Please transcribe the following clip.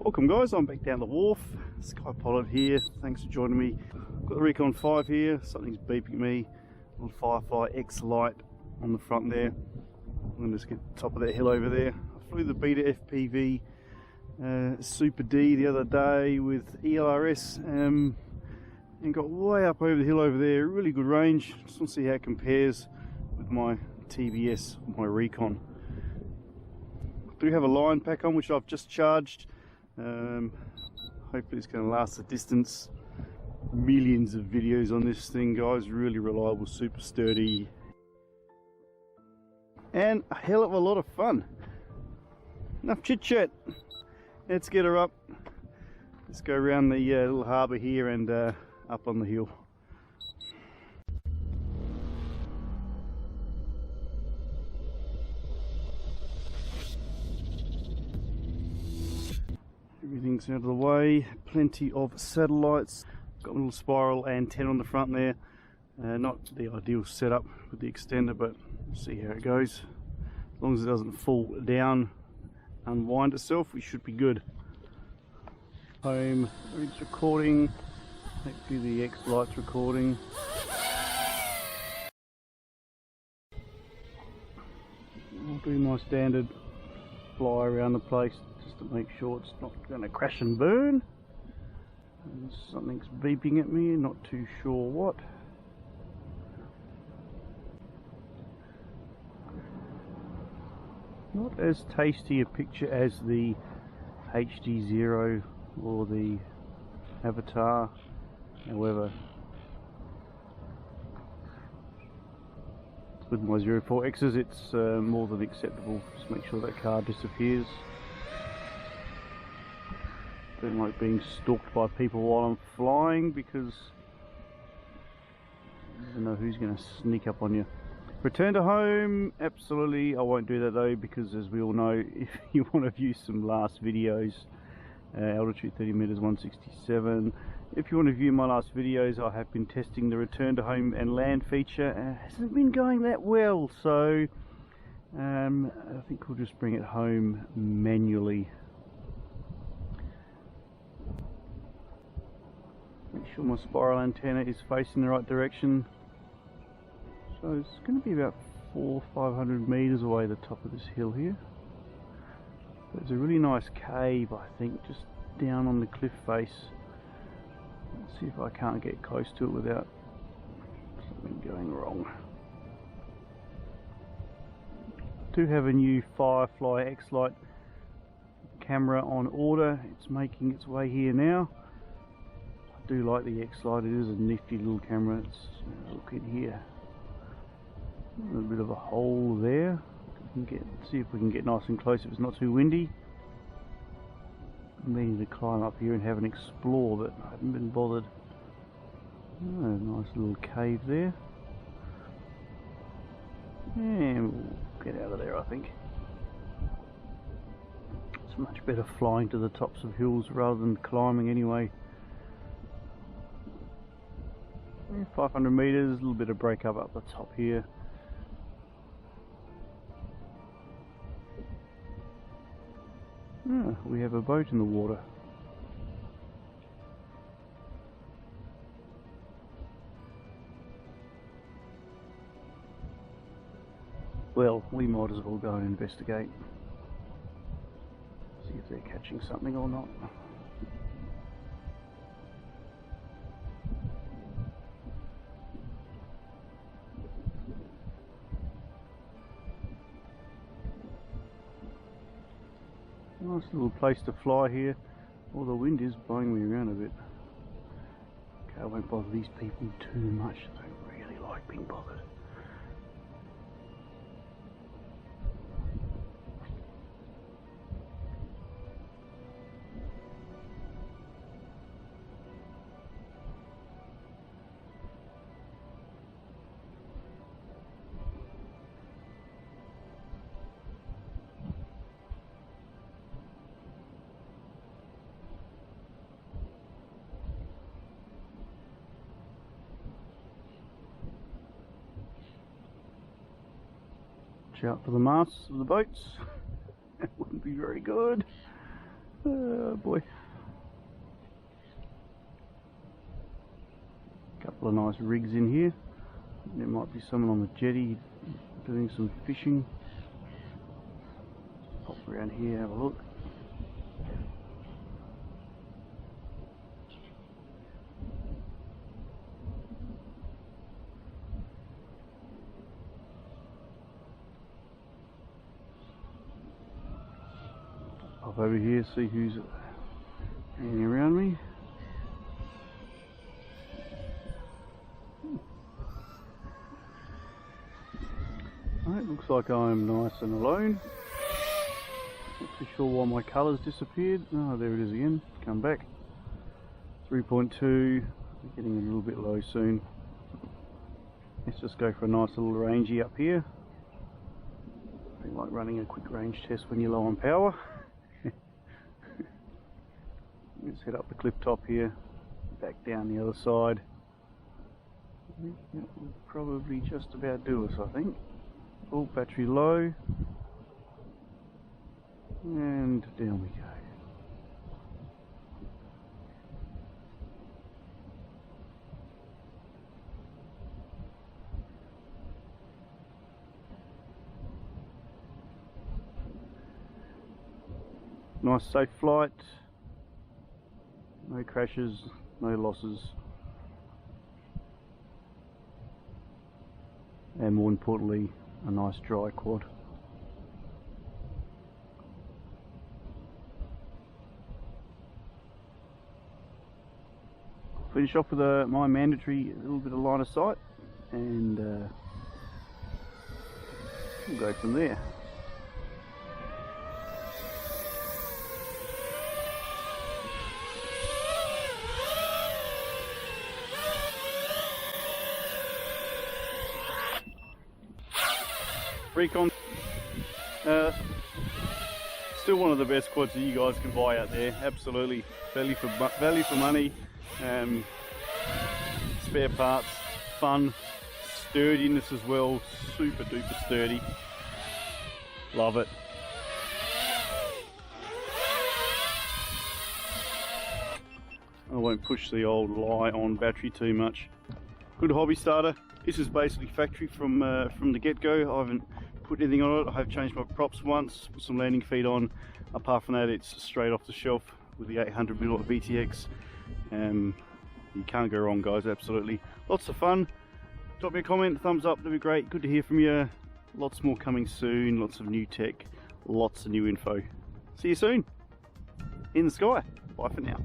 Welcome guys, I'm back down the wharf. Sky Pilot here, thanks for joining me. Got the Recon 5 here, something's beeping me. Little Firefly X light on the front there. I'm going to just get to the top of that hill over there. I flew the Beta FPV Super D the other day with ELRS and got way up over the hill over there. Really good range. Just want to see how it compares with my TBS, my Recon. I do have a line pack on which I've just charged. Hopefully it's going to last the distance. Millions of videos on this thing, guys. Really reliable, super sturdy, and a hell of a lot of fun. Enough chit chat. Let's get her up. Let's go around the little harbour here and up on the hill. Everything's out of the way, plenty of satellites. Got a little spiral antenna on the front there. Not the ideal setup with the extender, but we'll see how it goes. As long as it doesn't fall down, unwind itself, we should be good. Home, it's recording. Hopefully the X light's recording. I'll do my standard fly around the place just to make sure it's not going to crash and burn. And something's beeping at me, not too sure what. Not as tasty a picture as the HD0 or the Avatar, however. With my 04Xs it's more than acceptable. Just make sure that car disappears. Don't like being stalked by people while I'm flying because you don't know who's going to sneak up on you. Return to home, absolutely. I won't do that though, because as we all know, if you want to view some last videos, altitude 30 meters 167. If you want to view my last videos, I have been testing the return to home and land feature. It hasn't been going that well, so I think we'll just bring it home manually. Make sure my spiral antenna is facing the right direction. So it's going to be about 400-500 meters away the top of this hill here. There's a really nice cave, I think, just down on the cliff face. Let's see if I can't get close to it without something going wrong. I do have a new Firefly X light camera on order. It's making its way here now. I do like the X light. It is a nifty little camera. Let's look in here. A little bit of a hole there. See if we can get nice and close if it's not too windy. I'm meaning to climb up here and have an explore, but I haven't been bothered. Oh, nice little cave there. And we'll get out of there, I think. It's much better flying to the tops of hills rather than climbing anyway. 500 meters, a little bit of break up the top here. Ah, we have a boat in the water. Well, we might as well go and investigate. See if they're catching something or not. Nice little place to fly here. Well, the wind is blowing me around a bit. Okay, I won't bother these people too much. I don't really like being bothered. Out for the masts of the boats. That wouldn't be very good. Oh boy. Couple of nice rigs in here. There might be someone on the jetty doing some fishing. Pop around here, have a look. Pop over here, see who's hanging around me. It looks like I'm nice and alone. Not too sure why my colours disappeared. Oh, there it is again. Come back. 3.2. Getting a little bit low soon. Let's just go for a nice little rangey up here. Nothing like running a quick range test when you're low on power. Let's head up the cliff top here, back down the other side. That would probably just about do us, I think. Oh, battery low. And down we go. Nice safe flight. No crashes, no losses. And more importantly, a nice dry quad. Finish off with my mandatory little bit of line of sight, and we'll go from there. Recon, still one of the best quads that you guys can buy out there. Absolutely, value for money. Spare parts, fun, sturdiness as well. Super duper sturdy. Love it. I won't push the old Li-On battery too much. Good hobby starter. This is basically factory from the get-go. I haven't put anything on it. I have changed my props once, put some landing feet on. Apart from that, it's straight off the shelf with the 800mm VTX. You can't go wrong, guys. Absolutely, lots of fun. Drop me a comment, thumbs up, that'd be great. Good to hear from you. Lots more coming soon. Lots of new tech, lots of new info. See you soon in the sky. Bye for now.